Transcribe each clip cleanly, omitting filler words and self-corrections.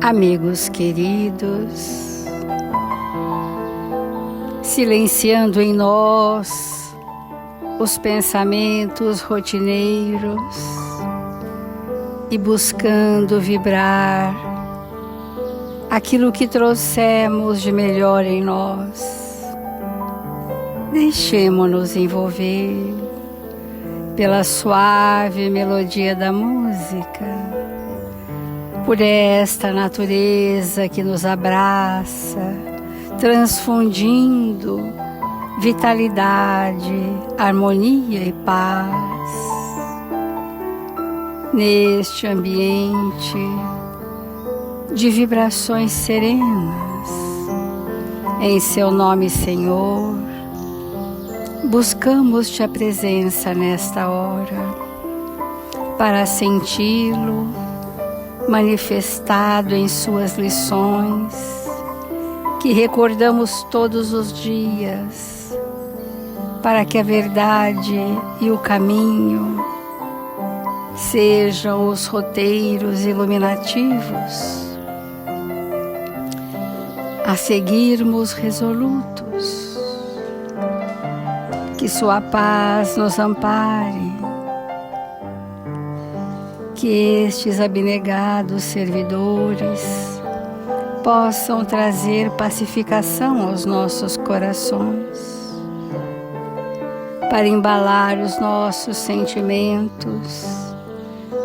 Amigos queridos, silenciando em nós os pensamentos rotineiros e buscando vibrar aquilo que trouxemos de melhor em nós. Deixemo-nos envolver pela suave melodia da música, por esta natureza que nos abraça, transfundindo vitalidade, harmonia e paz. Neste ambiente de vibrações serenas, em seu nome, Senhor, buscamos-te a presença nesta hora, para senti-lo manifestado em suas lições, que recordamos todos os dias, para que a verdade e o caminho sejam os roteiros iluminativos a seguirmos resolutos. Que sua paz nos ampare, que estes abnegados servidores possam trazer pacificação aos nossos corações, para embalar os nossos sentimentos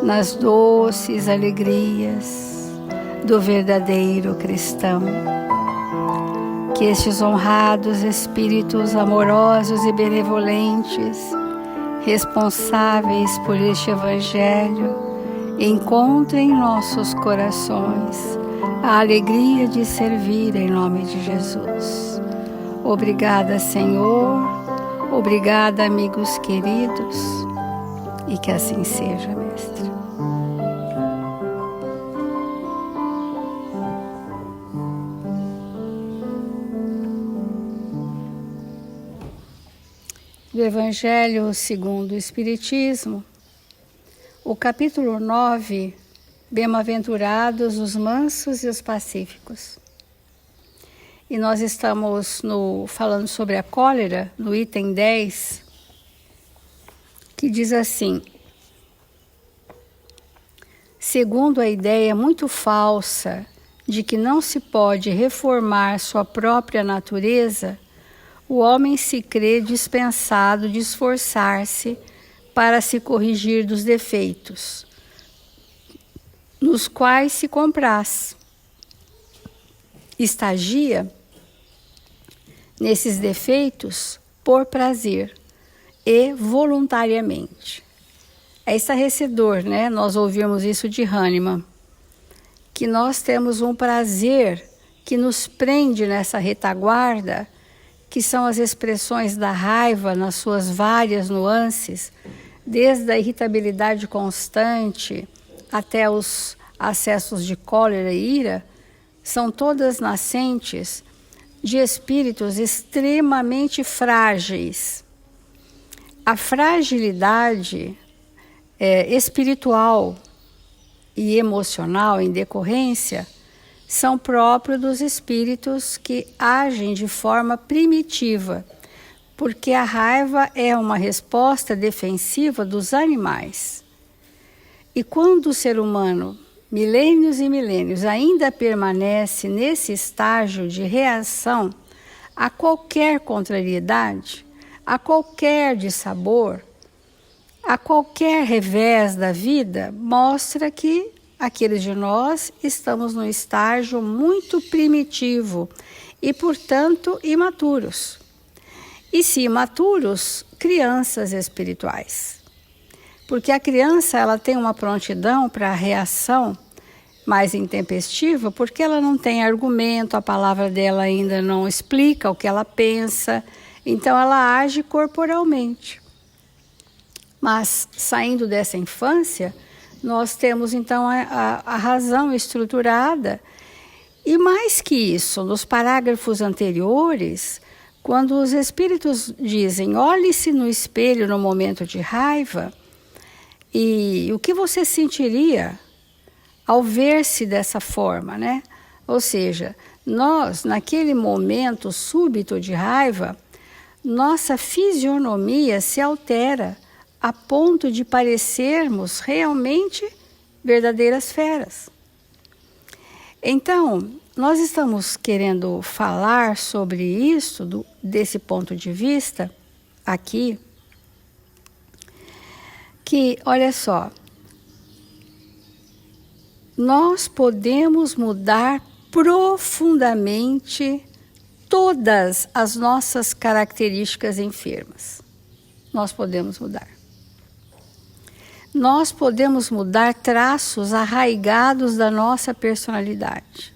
nas doces alegrias do verdadeiro cristão. Que estes honrados espíritos amorosos e benevolentes, responsáveis por este Evangelho, encontrem em nossos corações a alegria de servir em nome de Jesus. Obrigada, Senhor. Obrigada, amigos queridos. E que assim seja, Mestre. Do Evangelho segundo o Espiritismo, o capítulo 9, Bem-aventurados os mansos e os pacíficos. E nós estamos falando sobre a cólera, no item 10, que diz assim: segundo a ideia muito falsa de que não se pode reformar sua própria natureza, o homem se crê dispensado de esforçar-se para se corrigir dos defeitos, nos quais se compraz. Estagia nesses defeitos por prazer e voluntariamente. É estarrecedor, né? Nós ouvimos isso de Hahnemann, que nós temos um prazer que nos prende nessa retaguarda, que são as expressões da raiva nas suas várias nuances, desde a irritabilidade constante até os acessos de cólera e ira, são todas nascentes de espíritos extremamente frágeis. A fragilidade espiritual e emocional em decorrência são próprios dos espíritos que agem de forma primitiva, porque a raiva é uma resposta defensiva dos animais. E quando o ser humano, milênios e milênios, ainda permanece nesse estágio de reação a qualquer contrariedade, a qualquer dissabor, a qualquer revés da vida, mostra que aqueles de nós estamos num estágio muito primitivo e, portanto, imaturos. E se imaturos, crianças espirituais. Porque a criança ela tem uma prontidão para a reação mais intempestiva, porque ela não tem argumento, a palavra dela ainda não explica o que ela pensa, então ela age corporalmente. Mas, saindo dessa infância, nós temos então a razão estruturada. E mais que isso, nos parágrafos anteriores, quando os espíritos dizem, olhe-se no espelho no momento de raiva, e o que você sentiria ao ver-se dessa forma, né? Ou seja, nós, naquele momento súbito de raiva, nossa fisionomia se altera a ponto de parecermos realmente verdadeiras feras. Então, nós estamos querendo falar sobre isso, desse ponto de vista, aqui, que, olha só, nós podemos mudar profundamente todas as nossas características enfermas. Nós podemos mudar. Nós podemos mudar traços arraigados da nossa personalidade.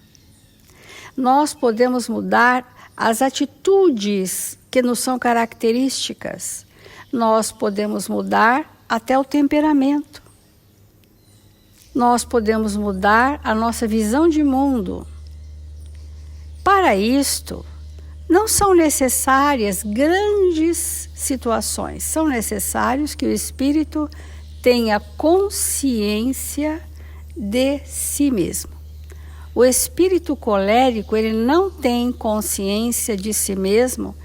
Nós podemos mudar as atitudes que nos são características. Nós podemos mudar até o temperamento. Nós podemos mudar a nossa visão de mundo. Para isto, não são necessárias grandes situações, são necessários que o espírito tenha consciência de si mesmo. O espírito colérico, ele não tem consciência de si mesmo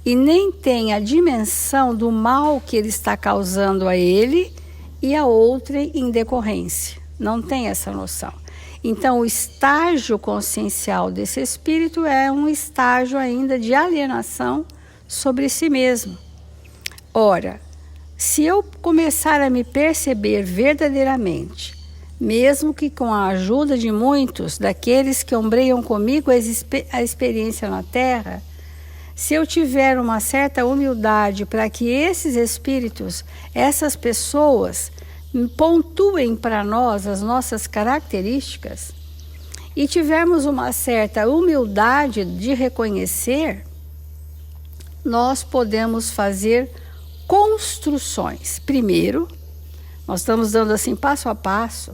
e nem tem a dimensão do mal que ele está causando a ele e a outrem em decorrência. Não tem essa noção. Então, o estágio consciencial desse espírito é um estágio ainda de alienação sobre si mesmo. Ora, se eu começar a me perceber verdadeiramente, mesmo que com a ajuda de muitos daqueles que ombreiam comigo a experiência na Terra, se eu tiver uma certa humildade para que esses espíritos, essas pessoas, pontuem para nós as nossas características e tivermos uma certa humildade de reconhecer, nós podemos fazer construções. Primeiro, nós estamos dando assim passo a passo.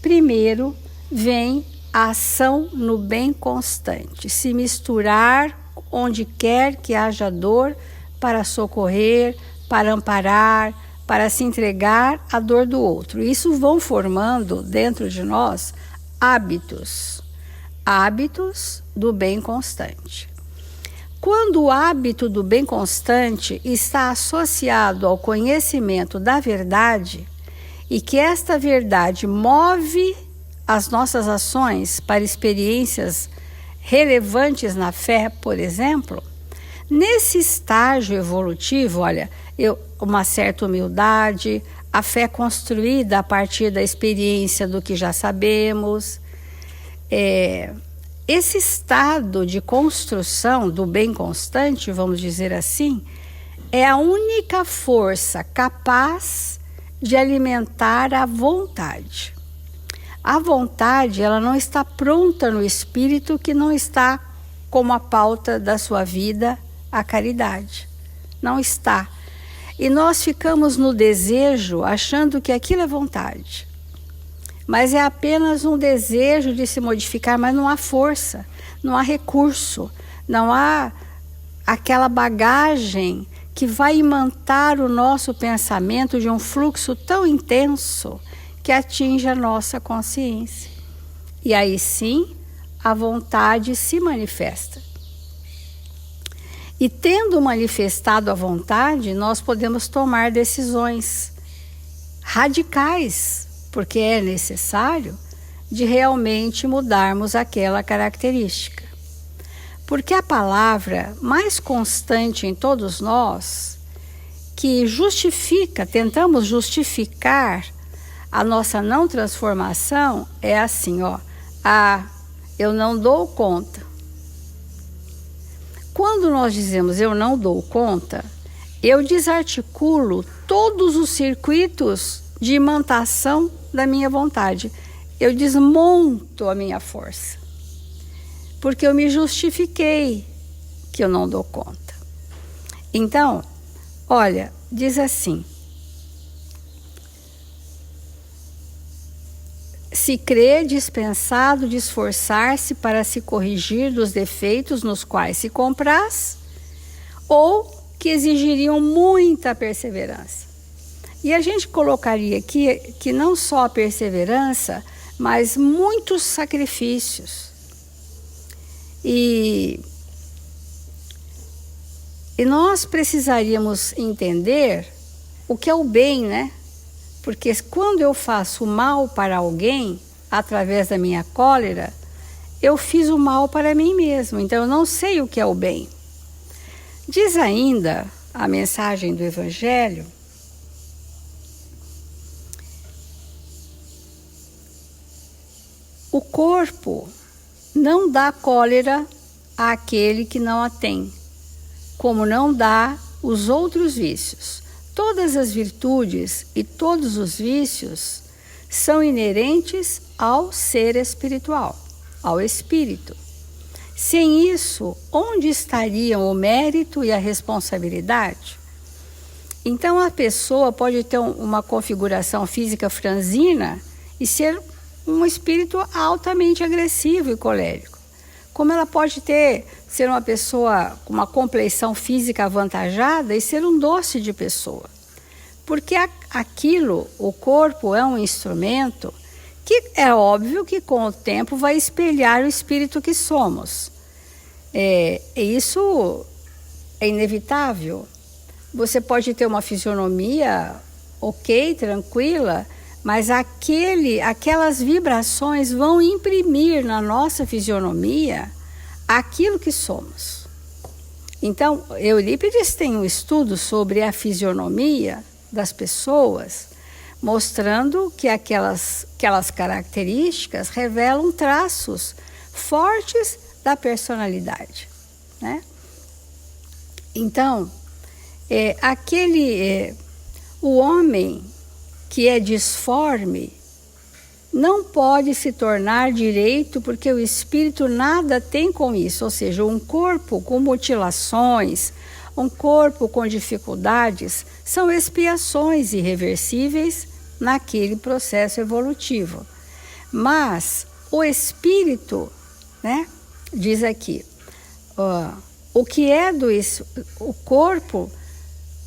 Primeiro, vem a ação no bem constante, se misturar onde quer que haja dor para socorrer, para amparar, para se entregar à dor do outro. Isso vão formando dentro de nós hábitos do bem constante. Quando o hábito do bem constante está associado ao conhecimento da verdade e que esta verdade move as nossas ações para experiências relevantes na fé, por exemplo, nesse estágio evolutivo, olha, uma certa humildade, a fé construída a partir da experiência do que já sabemos, esse estado de construção do bem constante, vamos dizer assim, é a única força capaz de alimentar a vontade. A vontade, ela não está pronta no espírito que não está como a pauta da sua vida, a caridade. Não está. E nós ficamos no desejo achando que aquilo é vontade. Mas é apenas um desejo de se modificar, mas não há força, não há recurso, não há aquela bagagem que vai imantar o nosso pensamento de um fluxo tão intenso que atinge a nossa consciência. E aí sim, a vontade se manifesta. E tendo manifestado a vontade, nós podemos tomar decisões radicais, porque é necessário de realmente mudarmos aquela característica. Porque a palavra mais constante em todos nós, que tentamos justificar a nossa não transformação, é assim, eu não dou conta. Quando nós dizemos eu não dou conta, eu desarticulo todos os circuitos de imantação da minha vontade. Eu desmonto a minha força. Porque eu me justifiquei que eu não dou conta. Então, olha, diz assim: se crê dispensado de esforçar-se para se corrigir dos defeitos nos quais se compraz, ou que exigiriam muita perseverança. E a gente colocaria aqui que não só a perseverança, mas muitos sacrifícios. E nós precisaríamos entender o que é o bem, né? Porque quando eu faço mal para alguém, através da minha cólera, eu fiz o mal para mim mesmo. Então eu não sei o que é o bem. Diz ainda a mensagem do Evangelho, o corpo não dá cólera àquele que não a tem, como não dá os outros vícios. Todas as virtudes e todos os vícios são inerentes ao ser espiritual, ao espírito. Sem isso, onde estariam o mérito e a responsabilidade? Então, a pessoa pode ter uma configuração física franzina e ser um espírito altamente agressivo e colérico. Como ela pode ser uma pessoa com uma compleição física avantajada e ser um doce de pessoa. Porque aquilo, o corpo é um instrumento que é óbvio que com o tempo vai espelhar o espírito que somos. Isso é inevitável. Você pode ter uma fisionomia ok, tranquila, mas aquelas vibrações vão imprimir na nossa fisionomia aquilo que somos. Então, Eurípides tem um estudo sobre a fisionomia das pessoas, mostrando que aquelas características revelam traços fortes da personalidade, né? Então, o homem que é disforme não pode se tornar direito, porque o espírito nada tem com isso. Ou seja, um corpo com mutilações, um corpo com dificuldades, são expiações irreversíveis naquele processo evolutivo. Mas o espírito, né, diz aqui, o que é o corpo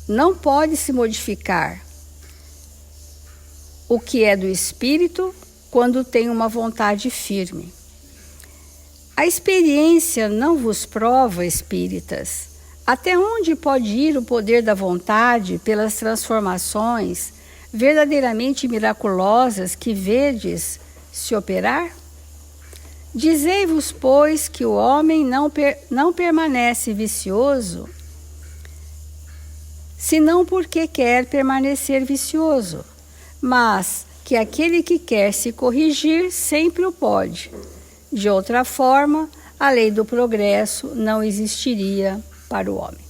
não pode se modificar. O que é do espírito quando tem uma vontade firme. A experiência não vos prova, espíritas, até onde pode ir o poder da vontade pelas transformações verdadeiramente miraculosas que vedes se operar? Dizei-vos, pois, que o homem não permanece vicioso, senão porque quer permanecer vicioso, mas que aquele que quer se corrigir sempre o pode. De outra forma, a lei do progresso não existiria para o homem.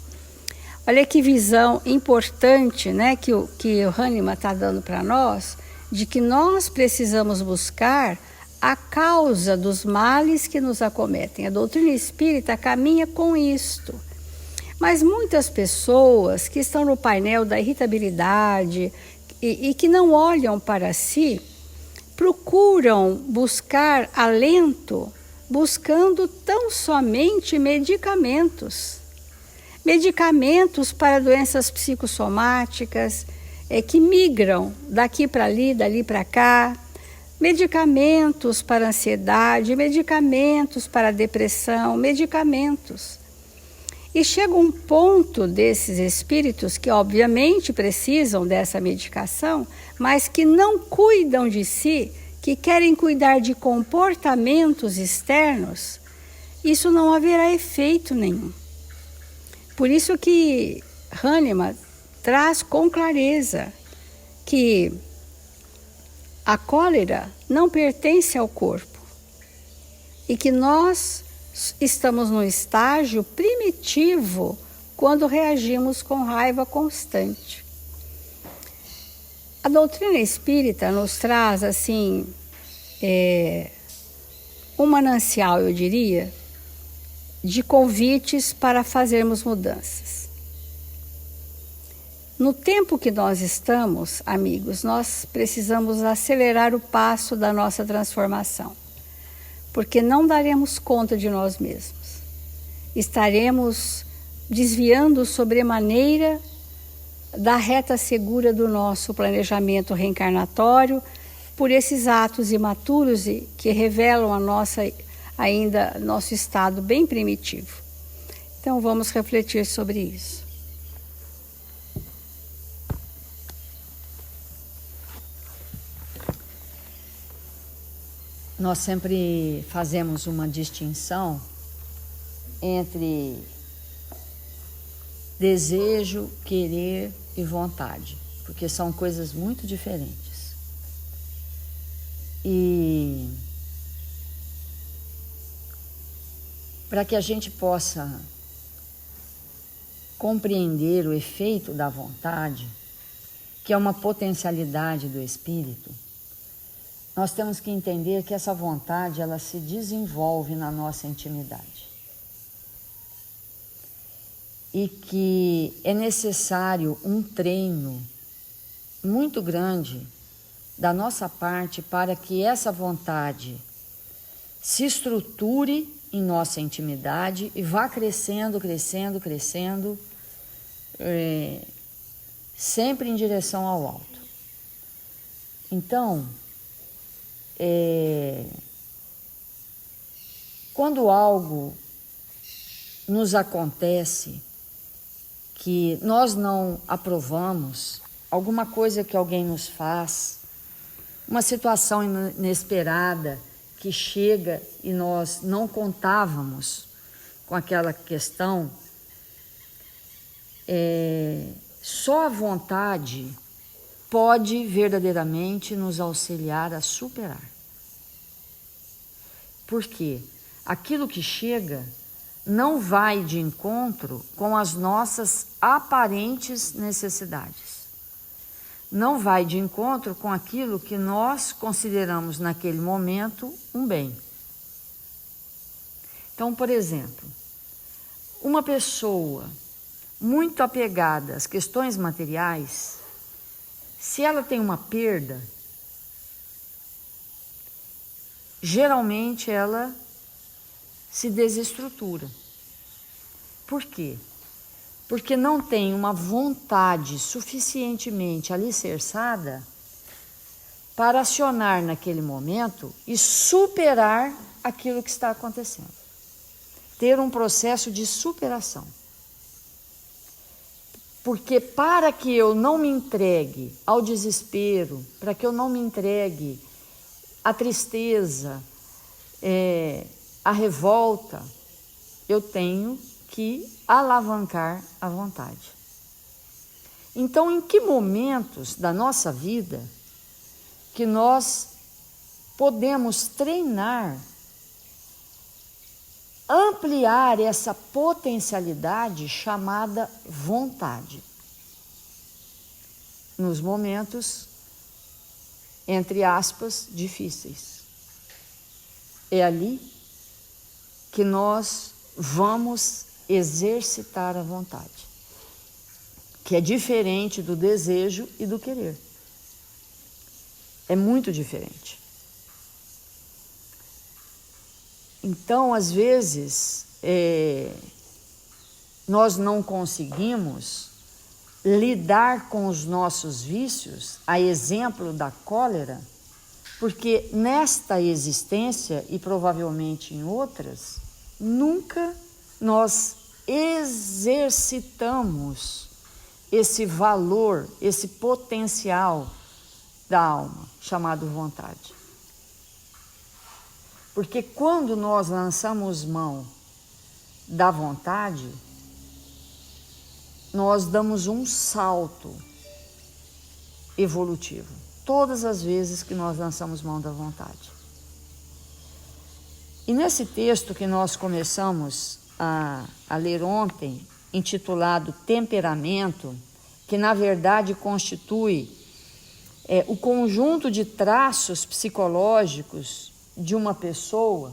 Olha que visão importante, né, que o Hahnemann está dando para nós, de que nós precisamos buscar a causa dos males que nos acometem. A doutrina espírita caminha com isto. Mas muitas pessoas que estão no painel da irritabilidade e que não olham para si, procuram buscar alento, buscando tão somente medicamentos. Medicamentos para doenças psicossomáticas, que migram daqui para ali, dali para cá. Medicamentos para ansiedade, medicamentos para depressão, medicamentos. E chega um ponto desses espíritos que obviamente precisam dessa medicação, mas que não cuidam de si, que querem cuidar de comportamentos externos, isso não haverá efeito nenhum. Por isso que Hahnemann traz com clareza que a cólera não pertence ao corpo e que nós estamos num estágio primitivo quando reagimos com raiva constante. A doutrina espírita nos traz, assim, um manancial, eu diria, de convites para fazermos mudanças. No tempo que nós estamos, amigos, nós precisamos acelerar o passo da nossa transformação, porque não daremos conta de nós mesmos. Estaremos desviando sobremaneira da reta segura do nosso planejamento reencarnatório por esses atos imaturos e que revelam ainda nosso estado bem primitivo. Então vamos refletir sobre isso. Nós sempre fazemos uma distinção entre desejo, querer e vontade, porque são coisas muito diferentes. E para que a gente possa compreender o efeito da vontade, que é uma potencialidade do espírito, nós temos que entender que essa vontade, ela se desenvolve na nossa intimidade. E que é necessário um treino muito grande da nossa parte para que essa vontade se estruture em nossa intimidade e vá crescendo, crescendo, crescendo, sempre em direção ao alto. Então, quando algo nos acontece que nós não aprovamos, alguma coisa que alguém nos faz, uma situação inesperada que chega e nós não contávamos com aquela questão, só a vontade pode verdadeiramente nos auxiliar a superar. Por quê? Aquilo que chega não vai de encontro com as nossas aparentes necessidades. Não vai de encontro com aquilo que nós consideramos naquele momento um bem. Então, por exemplo, uma pessoa muito apegada às questões materiais, se ela tem uma perda, geralmente ela se desestrutura. Por quê? Porque não tem uma vontade suficientemente alicerçada para acionar naquele momento e superar aquilo que está acontecendo. Ter um processo de superação. Porque para que eu não me entregue ao desespero, para que eu não me entregue à tristeza, à revolta, eu tenho que alavancar a vontade. Então, em que momentos da nossa vida que nós podemos treinar, ampliar essa potencialidade chamada vontade? Nos momentos, entre aspas, difíceis. É ali que nós vamos exercitar a vontade, que é diferente do desejo e do querer. É muito diferente. Então, às vezes, nós não conseguimos lidar com os nossos vícios, a exemplo da cólera, porque nesta existência, e provavelmente em outras, nunca nós exercitamos esse valor, esse potencial da alma, chamado vontade. Porque quando nós lançamos mão da vontade, nós damos um salto evolutivo. Todas as vezes que nós lançamos mão da vontade. E nesse texto que nós começamos a ler ontem, intitulado Temperamento, que na verdade constitui o conjunto de traços psicológicos de uma pessoa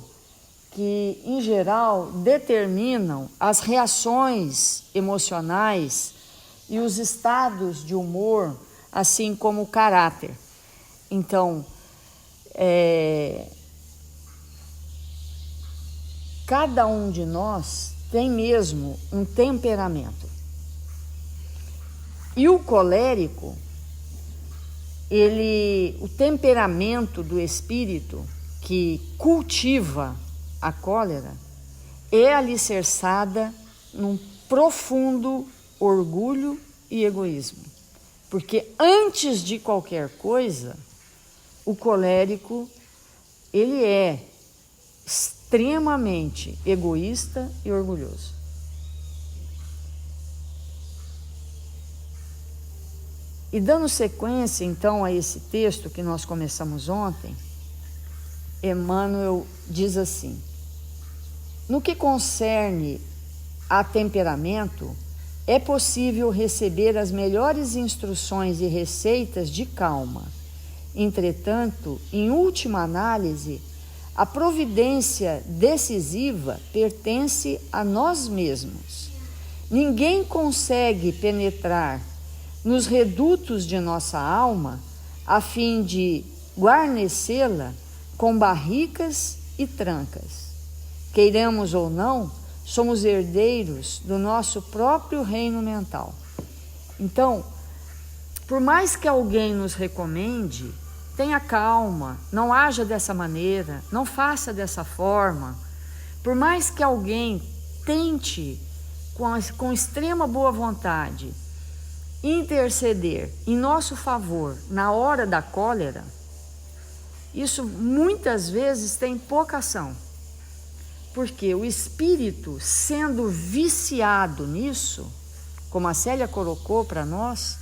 que, em geral, determinam as reações emocionais e os estados de humor, assim como o caráter. Então, cada um de nós tem mesmo um temperamento. E o colérico, o temperamento do espírito que cultiva a cólera é alicerçada num profundo orgulho e egoísmo. Porque antes de qualquer coisa, o colérico, ele é extremamente egoísta e orgulhoso. E dando sequência, então, a esse texto que nós começamos ontem, Emmanuel diz assim: no que concerne a temperamento, é possível receber as melhores instruções e receitas de calma. Entretanto, em última análise, a providência decisiva pertence a nós mesmos. Ninguém consegue penetrar nos redutos de nossa alma a fim de guarnecê-la com barricas e trancas. Queiramos ou não, somos herdeiros do nosso próprio reino mental. Então, por mais que alguém nos recomende, tenha calma, não haja dessa maneira, não faça dessa forma. Por mais que alguém tente, com extrema boa vontade, interceder em nosso favor na hora da cólera, isso muitas vezes tem pouca ação. Porque o espírito, sendo viciado nisso, como a Célia colocou para nós,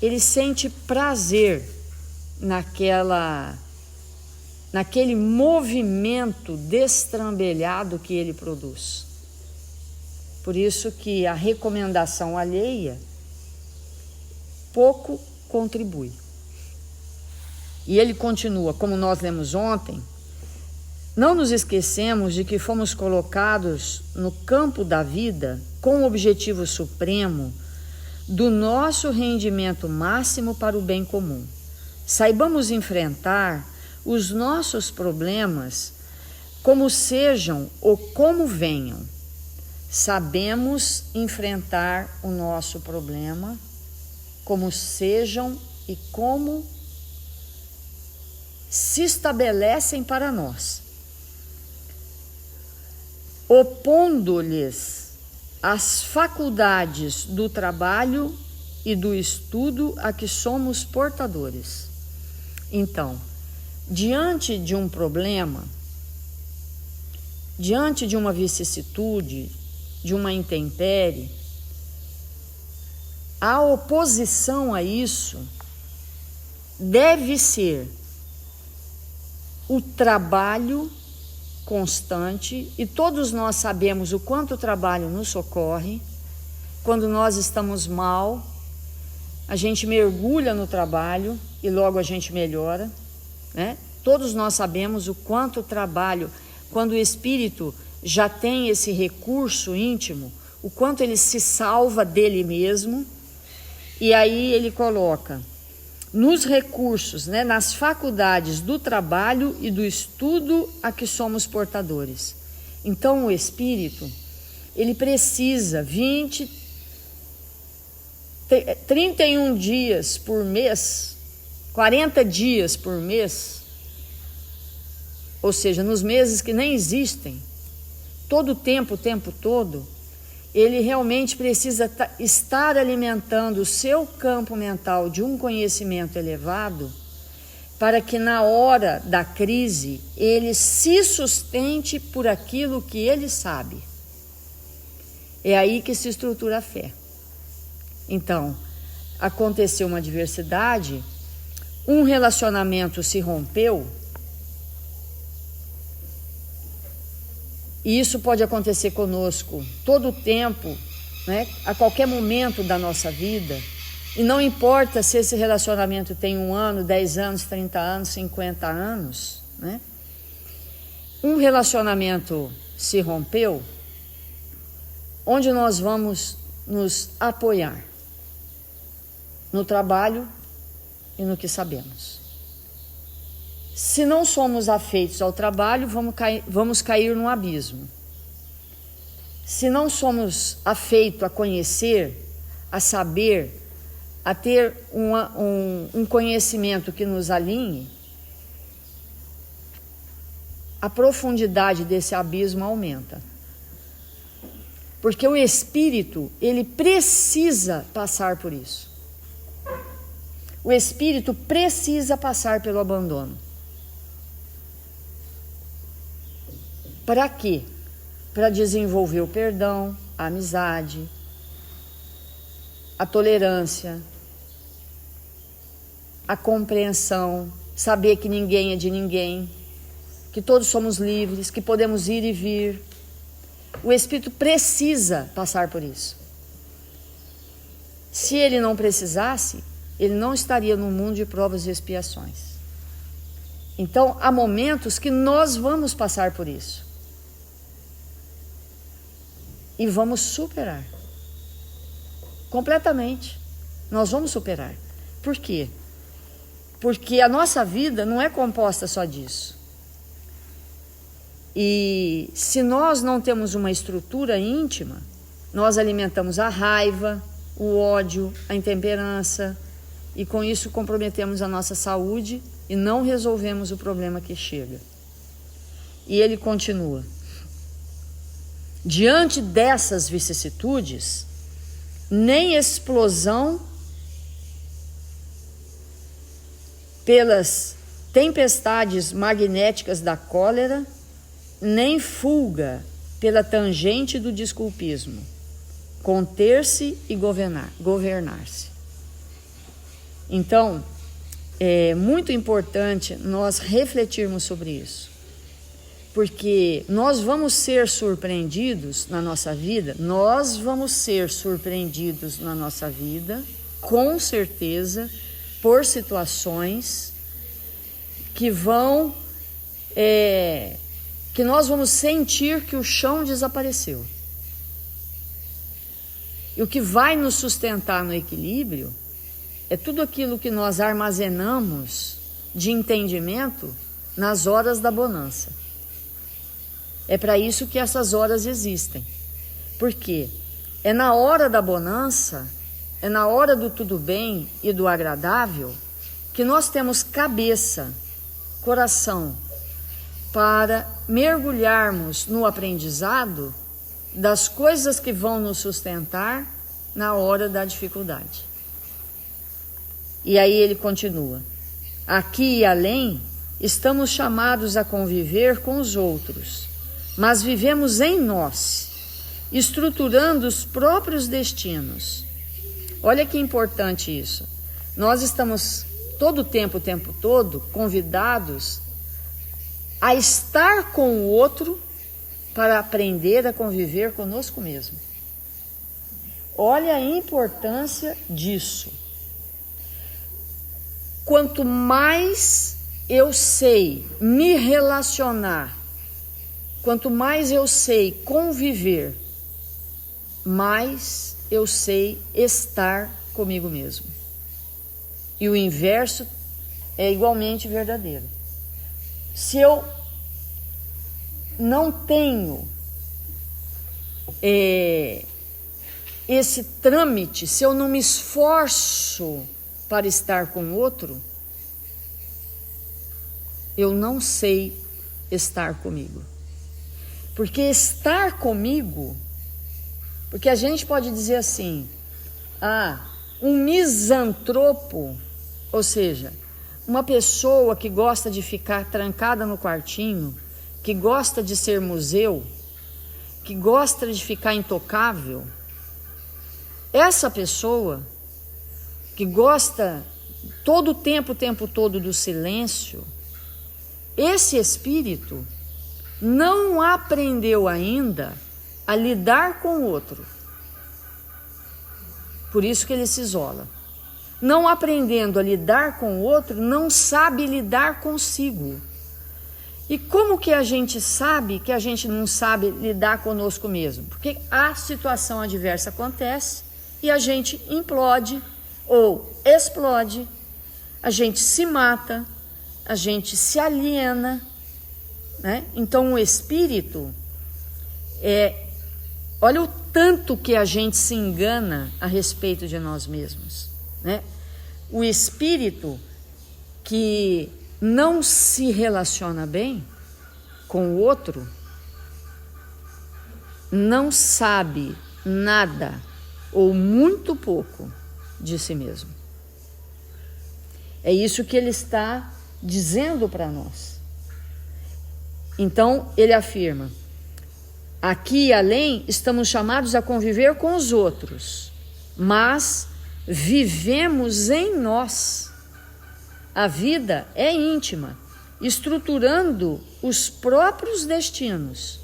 ele sente prazer naquele movimento destrambelhado que ele produz. Por isso que a recomendação alheia pouco contribui. E ele continua, como nós lemos ontem: não nos esquecemos de que fomos colocados no campo da vida com o objetivo supremo do nosso rendimento máximo para o bem comum. Saibamos enfrentar os nossos problemas como sejam ou como venham. Sabemos enfrentar o nosso problema como sejam e como se estabelecem para nós, opondo-lhes as faculdades do trabalho e do estudo a que somos portadores. Então, diante de um problema, diante de uma vicissitude, de uma intempérie, a oposição a isso deve ser o trabalho constante, e todos nós sabemos o quanto o trabalho nos socorre. Quando nós estamos mal, a gente mergulha no trabalho e logo a gente melhora, né? Todos nós sabemos o quanto o trabalho, quando o espírito já tem esse recurso íntimo, o quanto ele se salva dele mesmo. E aí ele coloca nos recursos, né, nas faculdades do trabalho e do estudo a que somos portadores. Então o espírito, ele precisa 31 dias por mês, 40 dias por mês, ou seja, nos meses que nem existem, todo o tempo todo, ele realmente precisa estar alimentando o seu campo mental de um conhecimento elevado, para que na hora da crise ele se sustente por aquilo que ele sabe. É aí que se estrutura a fé. Então, aconteceu uma adversidade, um relacionamento se rompeu, e isso pode acontecer conosco todo o tempo, né? A qualquer momento da nossa vida. E não importa se esse relacionamento tem 1 ano, 10 anos, 30 anos, 50 anos, né? Um relacionamento se rompeu, onde nós vamos nos apoiar? No trabalho e no que sabemos. Se não somos afeitos ao trabalho, vamos cair num abismo. Se não somos afeitos a conhecer, a saber, a ter um conhecimento que nos alinhe, a profundidade desse abismo aumenta. Porque o espírito, ele precisa passar por isso. O espírito precisa passar pelo abandono. Para quê? Para desenvolver o perdão, a amizade, a tolerância, a compreensão, saber que ninguém é de ninguém, que todos somos livres, que podemos ir e vir. O espírito precisa passar por isso. Se ele não precisasse, ele não estaria no mundo de provas e expiações. Então, há momentos que nós vamos passar por isso. E vamos superar. Completamente. Nós vamos superar. Por quê? Porque a nossa vida não é composta só disso. E se nós não temos uma estrutura íntima, nós alimentamos a raiva, o ódio, a intemperança, e com isso comprometemos a nossa saúde e não resolvemos o problema que chega. E ele continua: diante dessas vicissitudes, nem explosão pelas tempestades magnéticas da cólera, nem fuga pela tangente do desculpismo, conter-se e governar-se. Então, é muito importante nós refletirmos sobre isso, porque nós vamos ser surpreendidos na nossa vida, com certeza, por situações que vão, que nós vamos sentir que o chão desapareceu. E o que vai nos sustentar no equilíbrio é tudo aquilo que nós armazenamos de entendimento nas horas da bonança. É para isso que essas horas existem. Por quê? É na hora da bonança, é na hora do tudo bem e do agradável que nós temos cabeça, coração, para mergulharmos no aprendizado das coisas que vão nos sustentar na hora da dificuldade. E aí ele continua: aqui e além, estamos chamados a conviver com os outros, mas vivemos em nós, estruturando os próprios destinos. Olha que importante isso. Nós estamos todo o tempo todo, convidados a estar com o outro para aprender a conviver conosco mesmo. Olha a importância disso. Quanto mais eu sei me relacionar, quanto mais eu sei conviver, mais eu sei estar comigo mesmo. E o inverso é igualmente verdadeiro. Se eu não tenho esse trâmite, se eu não me esforço para estar com o outro, eu não sei estar comigo. Porque estar comigo, porque a gente pode dizer assim, um misantropo, ou seja, uma pessoa que gosta de ficar trancada no quartinho, que gosta de ser museu, que gosta de ficar intocável, essa pessoa que gosta todo o tempo todo do silêncio, esse espírito não aprendeu ainda a lidar com o outro. Por isso que ele se isola. Não aprendendo a lidar com o outro, não sabe lidar consigo. E como que a gente sabe que a gente não sabe lidar conosco mesmo? Porque a situação adversa acontece e a gente implode ou explode, a gente se mata, a gente se aliena, né? Então o espírito, olha o tanto que a gente se engana a respeito de nós mesmos, né? O espírito que não se relaciona bem com o outro não sabe nada ou muito pouco de si mesmo. É isso que ele está dizendo para nós. Então, ele afirma: aqui e além estamos chamados a conviver com os outros, mas vivemos em nós. A vida é íntima, estruturando os próprios destinos.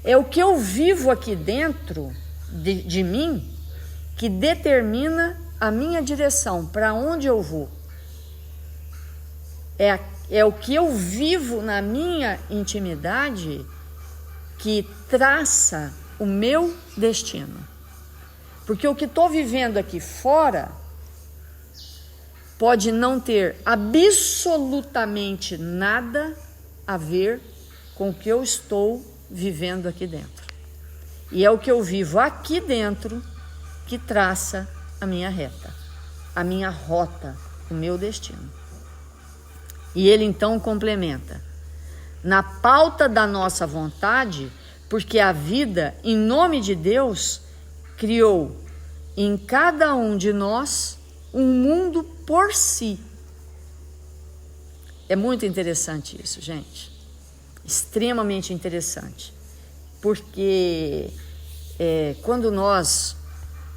É o que eu vivo aqui dentro de mim que determina a minha direção, para onde eu vou. É o que eu vivo na minha intimidade que traça o meu destino. Porque o que estou vivendo aqui fora pode não ter absolutamente nada a ver com o que eu estou vivendo aqui dentro. E é o que eu vivo aqui dentro que traça a minha reta, a minha rota, o meu destino. E ele então complementa: na pauta da nossa vontade, porque a vida, em nome de Deus, criou em cada um de nós um mundo por si. É muito interessante isso, gente. Extremamente interessante. Porque quando nós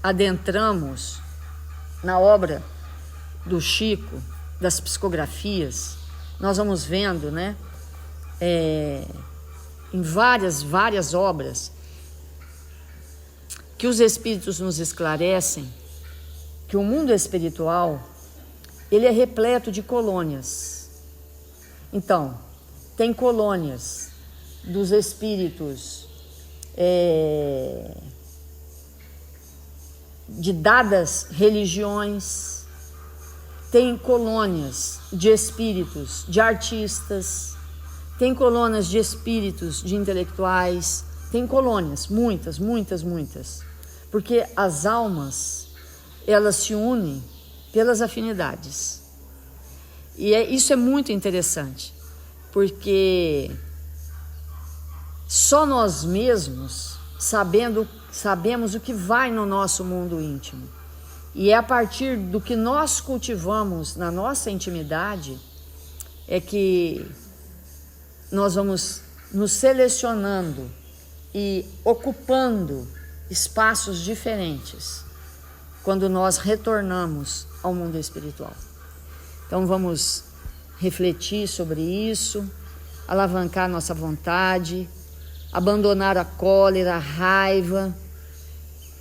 adentramos na obra do Chico, das psicografias, nós vamos vendo, né, em várias obras, que os espíritos nos esclarecem que o mundo espiritual, ele é repleto de colônias. Então, tem colônias dos espíritos de dadas religiões, tem colônias de espíritos de artistas, tem colônias de espíritos de intelectuais, tem colônias, muitas, porque as almas, elas se unem pelas afinidades. E isso é muito interessante, porque só nós mesmos sabemos o que vai no nosso mundo íntimo. E é a partir do que nós cultivamos na nossa intimidade é que nós vamos nos selecionando e ocupando espaços diferentes quando nós retornamos ao mundo espiritual. Então vamos refletir sobre isso, alavancar nossa vontade, abandonar a cólera, a raiva,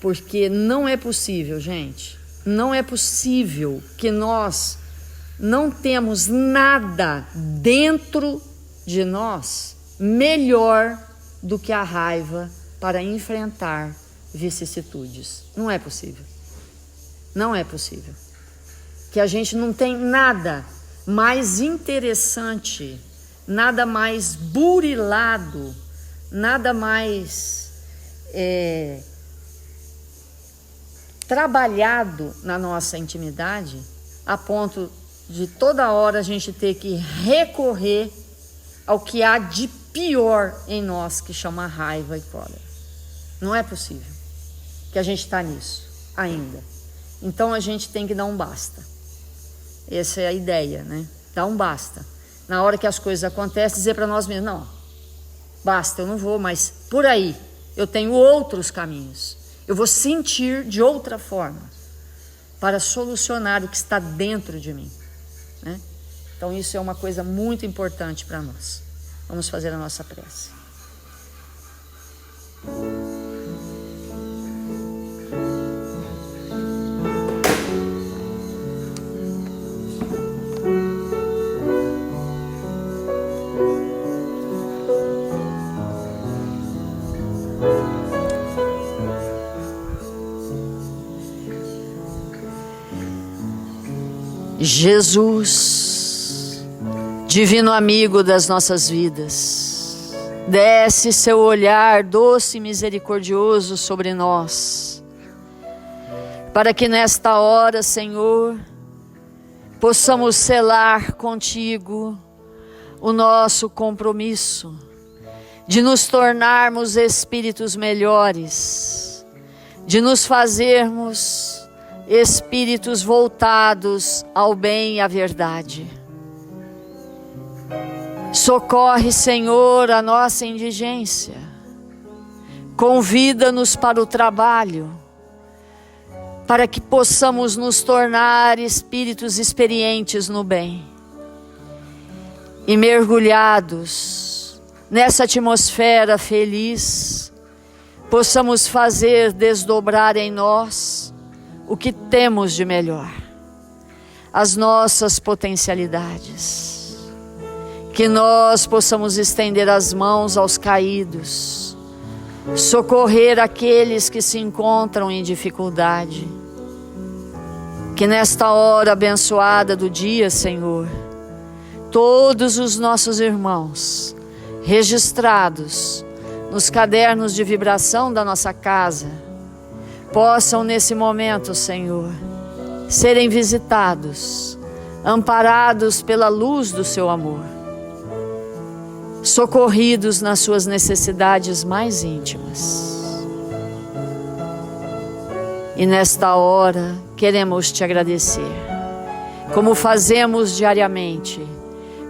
porque não é possível, gente, não é possível que nós não temos nada dentro de nós melhor do que a raiva para enfrentar vicissitudes. Não é possível. Não é possível. Que a gente não tem nada mais interessante, nada mais burilado, nada mais trabalhado na nossa intimidade, a ponto de toda hora a gente ter que recorrer ao que há de pior em nós, que chama raiva e cólera. Não é possível que a gente está nisso ainda. Então a gente tem que dar um basta. Essa é a ideia, né? Dar um basta. Na hora que as coisas acontecem, dizer para nós mesmos: não, basta, eu não vou mais por aí. Eu tenho outros caminhos. Eu vou sentir de outra forma para solucionar o que está dentro de mim, né? Então isso é uma coisa muito importante para nós. Vamos fazer a nossa prece. Jesus, divino amigo das nossas vidas, desce seu olhar doce e misericordioso sobre nós. para que nesta hora, Senhor, possamos selar contigo o nosso compromisso de nos tornarmos espíritos melhores, de nos fazermos espíritos voltados ao bem e à verdade. Socorre, Senhor, a nossa indigência. Convida-nos para o trabalho, para que possamos nos tornar espíritos experientes no bem. E mergulhados nessa atmosfera feliz, possamos fazer desdobrar em nós o que temos de melhor, as nossas potencialidades. Que nós possamos estender as mãos aos caídos, socorrer aqueles que se encontram em dificuldade. Que nesta hora abençoada do dia, Senhor, todos os nossos irmãos registrados nos cadernos de vibração da nossa casa possam nesse momento, Senhor, serem visitados, amparados pela luz do seu amor, socorridos nas suas necessidades mais íntimas. E nesta hora queremos te agradecer, como fazemos diariamente,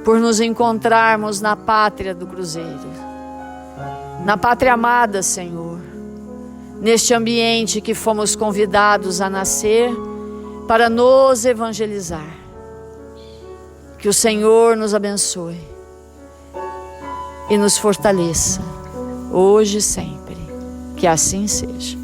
por nos encontrarmos na pátria do Cruzeiro, na pátria amada, Senhor, neste ambiente que fomos convidados a nascer para nos evangelizar. Que o Senhor nos abençoe e nos fortaleça, hoje e sempre. Que assim seja.